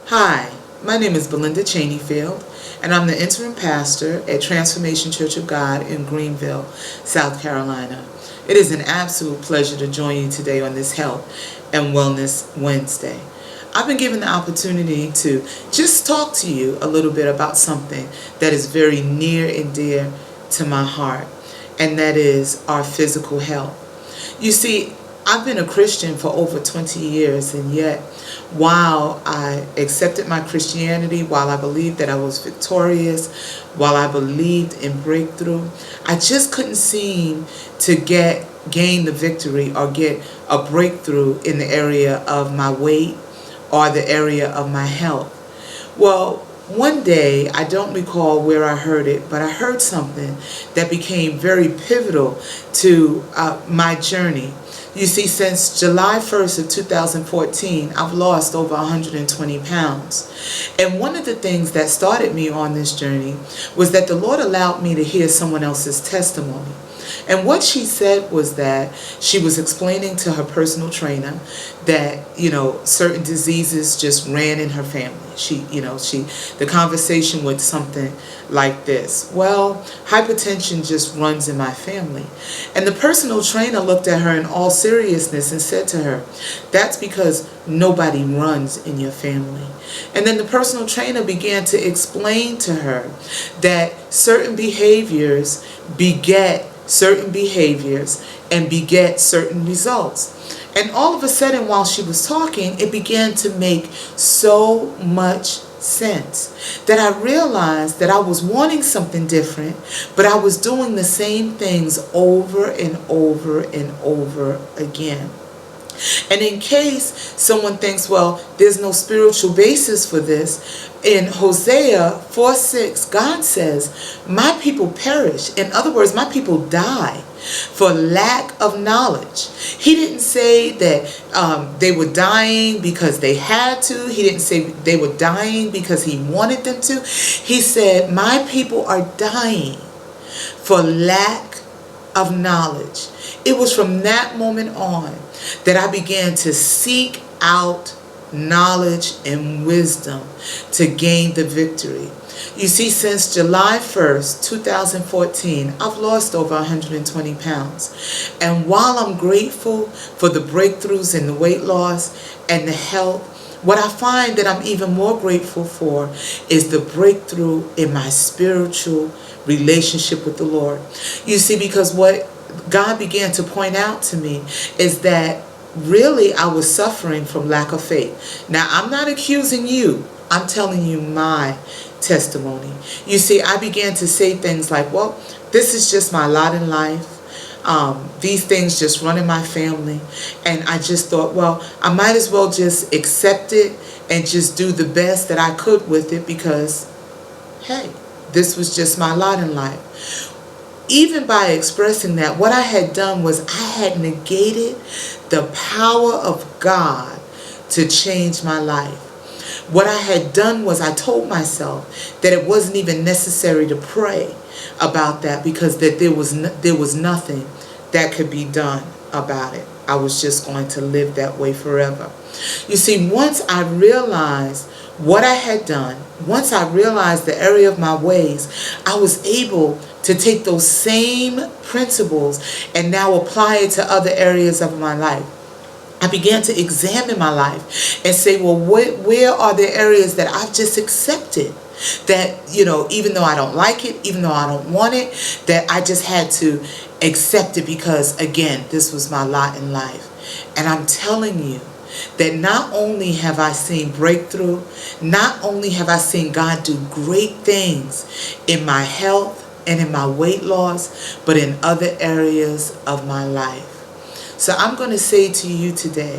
Hi, my name is Belinda Chaneyfied, and I'm the interim pastor at Transformation Church of God in Greenville, South Carolina. It is an absolute pleasure to join you today on this Health and Wellness Wednesday. I've been given the opportunity to just talk to you a little bit about something that is very near and dear to my heart, and that is our physical health. You see, I've been a Christian for over 20 years, and yet while I accepted my Christianity, while I believed that I was victorious, while I believed in breakthrough, I just couldn't seem to gain the victory or get a breakthrough in the area of my weight or the area of my health. Well, one day, I don't recall where I heard it, but I heard something that became very pivotal to my journey. You see, since July 1st of 2014, I've lost over 120 pounds. And one of the things that started me on this journey was that the Lord allowed me to hear someone else's testimony. And what she said was that she was explaining to her personal trainer that, certain diseases just ran in her family. The conversation went something like this: well, hypertension just runs in my family. And the personal trainer looked at her in all seriousness and said to her, that's because nobody runs in your family. And then the personal trainer began to explain to her that certain behaviors beget certain behaviors and beget certain results. And all of a sudden, while she was talking, it began to make so much sense that I realized that I was wanting something different, but I was doing the same things over and over and over again. And in case someone thinks, well, there's no spiritual basis for this, in Hosea 4:6, God says, my people perish. In other words, my people die for lack of knowledge. He didn't say that they were dying because they had to. He didn't say they were dying because he wanted them to. He said, my people are dying for lack of knowledge. It was from that moment on that I began to seek out knowledge and wisdom to gain the victory. You see, since July 1st, 2014, I've lost over 120 pounds. And while I'm grateful for the breakthroughs in the weight loss and the health, what I find that I'm even more grateful for is the breakthrough in my spiritual relationship with the Lord. You see, because what God began to point out to me is that really I was suffering from lack of faith. Now, I'm not accusing you. I'm telling you my testimony. You see, I began to say things like, well, this is just my lot in life. These things just run in my family. And I just thought, well, I might as well just accept it and just do the best that I could with it because, hey, this was just my lot in life. Even by expressing that, what I had done was I had negated the power of God to change my life. What I had done was I told myself that it wasn't even necessary to pray about that because that there was nothing that could be done about it. I was just going to live that way forever. You see, once I realized what I had done, once I realized the area of my ways, I was able to take those same principles and now apply it to other areas of my life. I began to examine my life and say, well, where are the areas that I've just accepted that, even though I don't like it, even though I don't want it, that I just had to accept it because, again, this was my lot in life. And I'm telling you that not only have I seen breakthrough, not only have I seen God do great things in my health and in my weight loss, but in other areas of my life. So I'm going to say to you today,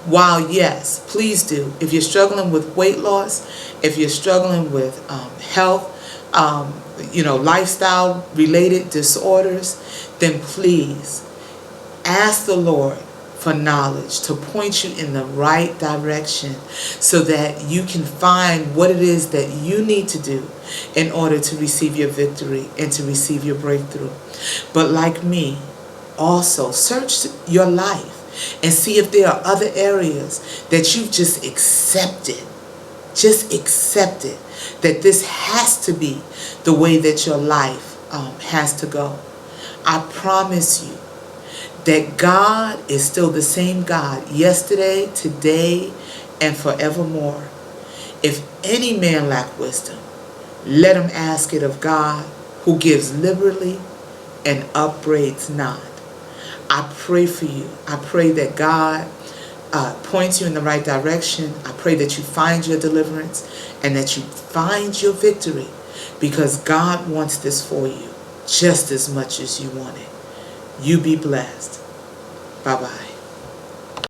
while yes, please do, if you're struggling with weight loss, if you're struggling with health, lifestyle related disorders, then please ask the Lord for knowledge to point you in the right direction so that you can find what it is that you need to do in order to receive your victory and to receive your breakthrough. But like me, also search your life and see if there are other areas that you've just accepted Just accept it, that this has to be the way that your life has to go. I promise you that God is still the same God yesterday, today, and forevermore. If any man lack wisdom, let him ask it of God, who gives liberally and upbraids not. I pray for you. I pray that God points you in the right direction. I pray that you find your deliverance and that you find your victory, because God wants this for you just as much as you want it. You be blessed. Bye-bye.